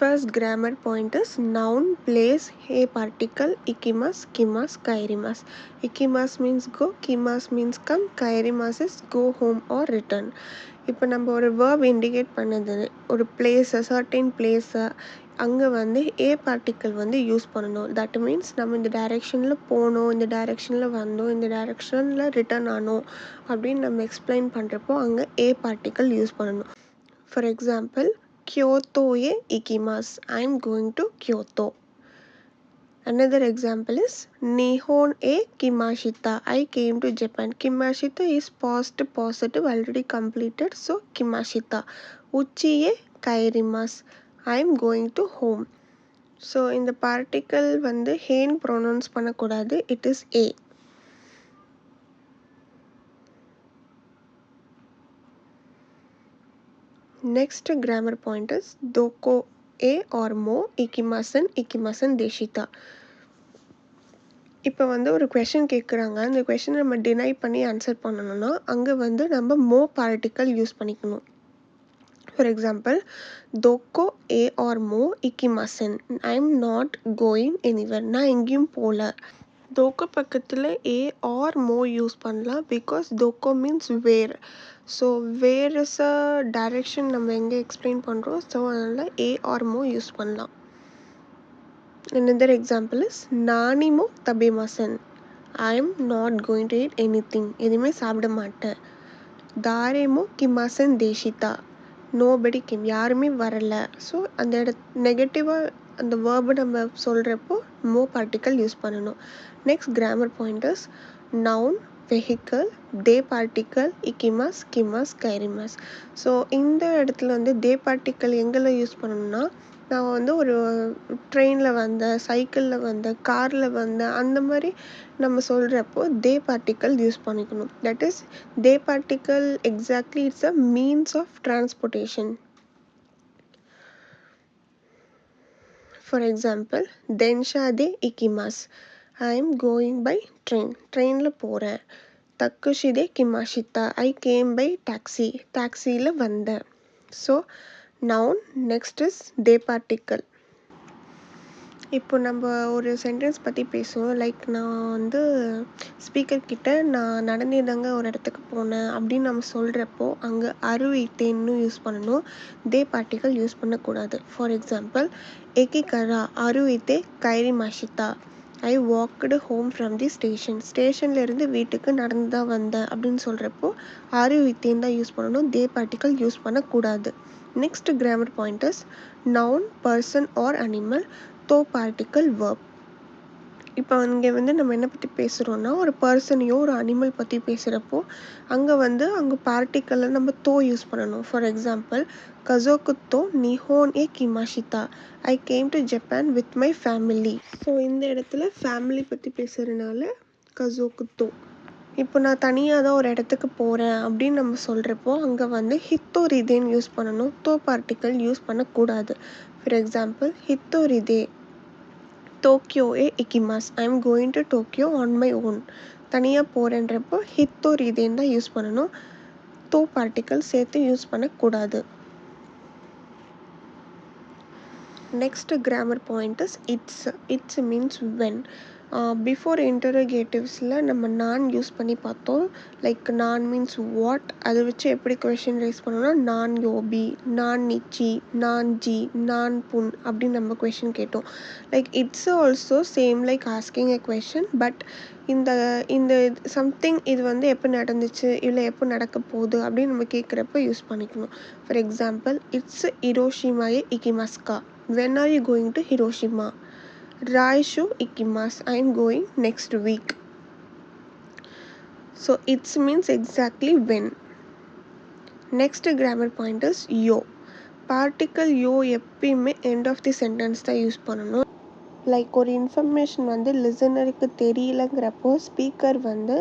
First grammar point is noun, place, a particle, ikimas, kimas, kairimas. Ikimas means go, kimas means come, kairimas is go home or return. இப்போ நம்ம ஒரு verb indicate பண்ணது ஒரு பிளேஸை certain பிளேஸை அங்கே வந்து ஏ பார்ட்டிக்கல் வந்து யூஸ் பண்ணணும். தட் மீன்ஸ் நம்ம இந்த டைரெக்ஷனில் போனோம், இந்த டைரெக்ஷனில் வந்தோம், இந்த டைரெக்ஷனில் ரிட்டர்ன் ஆனோம் அப்படின்னு நம்ம எக்ஸ்பிளைன் பண்ணுறப்போ அங்கே ஏ பார்ட்டிக்கல் யூஸ் பண்ணணும். For example, Kyoto e ikimasu. I am going to Kyoto. Another example is Nihon e kimashita. I came to Japan. Kimashita is past positive already completed, so kimashita. Uchi e kairimasu. I am going to home. So in the particle வந்து ஹேன் pronounce பண்ணக்கூடாது, it is a. Next grammar point is doko e or mo ikimasen deshita. இப்போ வந்து ஒரு question கேட்குறாங்க, அந்த கொஷினை நம்ம deny பண்ணி ஆன்சர் பண்ணணும்னா அங்கே வந்து நம்ம மோ பார்ட்டிக்கல் யூஸ் பண்ணிக்கணும். ஃபார் எக்ஸாம்பிள், தோக்கோ ஏ ஆர் மோ இக்கிமசன். I am not going anywhere. நான் எங்கேயும் போகல. தோக்கோ பக்கத்தில் ஏ ஆர் மோ யூஸ் பண்ணலாம், பிகாஸ் தோக்கோ means where. So where is a direction நம்ம எங்கே எக்ஸ்பிளைன் பண்ணுறோம், ஸோ அதனால் ஏ ஆர் மோ யூஸ் பண்ணலாம். Another example is நானிமோ தபேமாசன். I am not going to eat anything. எதுவுமே சாப்பிட மாட்டேன். தாரேமோ கிமாசன் தேஷிதா. நோபடி கிம். யாருமே வரல. ஸோ அந்த நெகட்டிவாக அந்த வேர்பை நம்ம சொல்கிறப்போ மோ பார்ட்டிக்கல் யூஸ் பண்ணணும். Next grammar point is noun, vehicle, தே பார்ட்டிக்கல், இக்கிமாஸ், கிமாஸ், கைரிமாஸ். ஸோ இந்த இடத்துல வந்து தே பார்ட்டிக்கல் எங்கெல்லாம் யூஸ் பண்ணணும்னா, நான் வந்து ஒரு ட்ரெயினில் வந்தேன், சைக்கிளில் வந்தேன், காரில் வந்தேன், அந்த மாதிரி நம்ம சொல்கிறப்போ தே பார்ட்டிக்கல் யூஸ் பண்ணிக்கணும். தட் இஸ் தே particle exactly it's a means of transportation. For example, தென்ஷா தே இக்கிமாஸ். I am going by train. ட்ரெயினில் போகிறேன். தக்குஷிதே கிமாஷிதா. I came by taxi. டாக்ஸியில் வந்தேன். So noun. நெக்ஸ்ட் இஸ் தே பார்ட்டிக்கல். இப்போ நம்ம ஒரு சென்டென்ஸ் பற்றி பேசுவோம். லைக் நான் வந்து ஸ்பீக்கர் கிட்ட நான் நடந்தேதாங்க ஒரு இடத்துக்கு போனேன் அப்படின்னு நம்ம சொல்கிறப்போ அங்கே அருவித்தேன்னு யூஸ் பண்ணணும், தே பார்ட்டிக்கல் யூஸ் பண்ணக்கூடாது. ஃபார் எக்ஸாம்பிள், எக்கிகரா அருவித்தே கைரி மாஷிதா. I walked home from the station. ஸ்டேஷன்லேருந்து வீட்டுக்கு நடந்து தான் வந்தேன் அப்படின்னு சொல்கிறப்போ அருவித்தேன் தான் யூஸ் பண்ணணும், தே பார்ட்டிக்கல் யூஸ் பண்ணக்கூடாது. Next grammar point is noun, person or animal, தோ பார்ட்டிக்கல் வேர்ப். இப்போ இங்கே வந்து நம்ம என்ன பற்றி பேசுகிறோன்னா, ஒரு பர்சனையோ ஒரு அனிமல் பற்றி பேசுகிறப்போ அங்கே பார்ட்டிக்கலை நம்ம தோ யூஸ் பண்ணணும். ஃபார் எக்ஸாம்பிள், கசோக்கு தோ நிஹோன் ஏ கிமாஷிதா. I came to Japan with my family. So இந்த இடத்துல ஃபேமிலி பற்றி பேசுகிறதுனால கசோக்கு தோ. இப்போ நான் தனியாக தான் ஒரு இடத்துக்கு போகிறேன் அப்படின்னு நம்ம சொல்கிறப்போ அங்கே வந்து ஹித்தோரிதேன்னு யூஸ் பண்ணணும், தோ பார்ட்டிக்கல் யூஸ் பண்ணக்கூடாது. ஃபார் எக்ஸாம்பிள், ஹித்தோரிதே டோக்கியோ ஏ இக்கிமாஸ். I am going to Tokyo on my own. தனியாக போகிறேன்றப்போ ஹித்தோரிதேன்னு தான் யூஸ் பண்ணணும், தோ பார்ட்டிக்கல் சேர்த்து யூஸ் பண்ணக்கூடாது. நெக்ஸ்ட் கிராமர் பாயிண்ட் இஸ் இட்ஸ். இட்ஸ் மீன்ஸ் வென். பிஃபோர் இன்டரோகேட்டிவ்ஸில் நம்ம நான் யூஸ் பண்ணி பார்த்தோம். லைக் நான் மீன்ஸ் வாட், அதை வச்சு எப்படி கொஷின் ரைஸ் பண்ணோம்னா, நான் யோபி, நான் நிச்சி, நான் ஜி, நான் புன் அப்படின்னு நம்ம கொஷின் கேட்டோம். Like it's also same like asking a question, but இந்த இந்த சம்திங் இது வந்து எப்போ நடந்துச்சு இல்லை எப்போ நடக்க போகுது அப்படின்னு நம்ம கேட்குறப்ப யூஸ் பண்ணிக்கணும். ஃபார் எக்ஸாம்பிள், இட்ஸ் ஹிரோஷிமாயே இக்கிமாஸ்கா. When are you going to Hiroshima? Raishu ikimasu. I am going next week. So it's means exactly when. Next grammar point is yo. Particle yo எப்பயுமே end of the sentence தான் use பண்ணணும். Like ஒரு information வந்து லிசனருக்கு தெரியலங்கிறப்போ speaker வந்து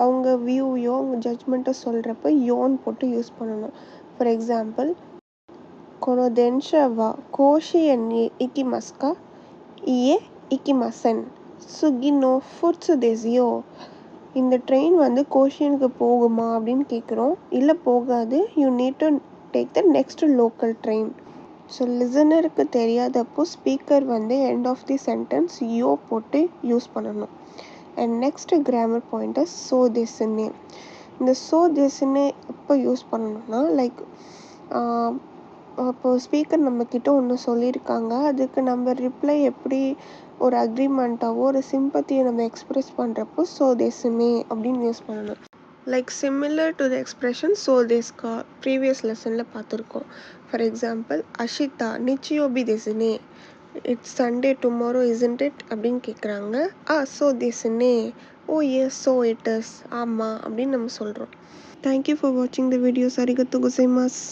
அவங்க வியூயோ அவங்க ஜட்ஜ்மெண்ட்டை சொல்கிறப்போ யோன்னு போட்டு யூஸ் பண்ணணும். ஃபார் எக்ஸாம்பிள், கொனோ தென்ஷா வா கோஷி என்ஏ இக்கிமஸ்கா இயே இக்கிமசன் சுகி நோ ஃபுட்ஸு தேசியோ. இந்த ட்ரெயின் வந்து கோஷியனுக்கு போகுமா அப்படின்னு கேட்குறோம். இல்லை போகாது, you need to take the next local train. So லிசனருக்கு தெரியாதப்போ ஸ்பீக்கர் வந்து எண்ட் ஆஃப் தி சென்டென்ஸ் யோ போட்டு யூஸ் பண்ணணும். And next grammar point is ஸோ திஸ்ன்னு. இந்த ஸோ திஸ்ன்னு எப்போ யூஸ் பண்ணணும்னா லைக் அப்போது ஸ்பீக்கர் நம்மக்கிட்ட ஒன்று சொல்லியிருக்காங்க, அதுக்கு நம்ம ரிப்ளை எப்படி ஒரு அக்ரிமெண்ட்டாவோ ஒரு சிம்பத்தியை நம்ம எக்ஸ்ப்ரெஸ் பண்ணுறப்போ ஸோ திஸ்ன்னு அப்படின்னு யூஸ் பண்ணணும். Like similar to the expression ஸோ திஸ்கா ப்ரீவியஸ் லெசனில் பார்த்துருக்கோம். ஃபார் எக்ஸாம்பிள் அஷிதா நிச்சியோபி திஸ்னே, it's Sunday tomorrow isn't it அப்படின்னு கேட்குறாங்க. ஸோ திஸ்னே, oh yes so it is, ஆமாம் அப்படின்னு நம்ம சொல்கிறோம். தேங்க்யூ ஃபார் வாட்சிங் த வீடியோஸ். அரிகத்து குசைமாஸ்.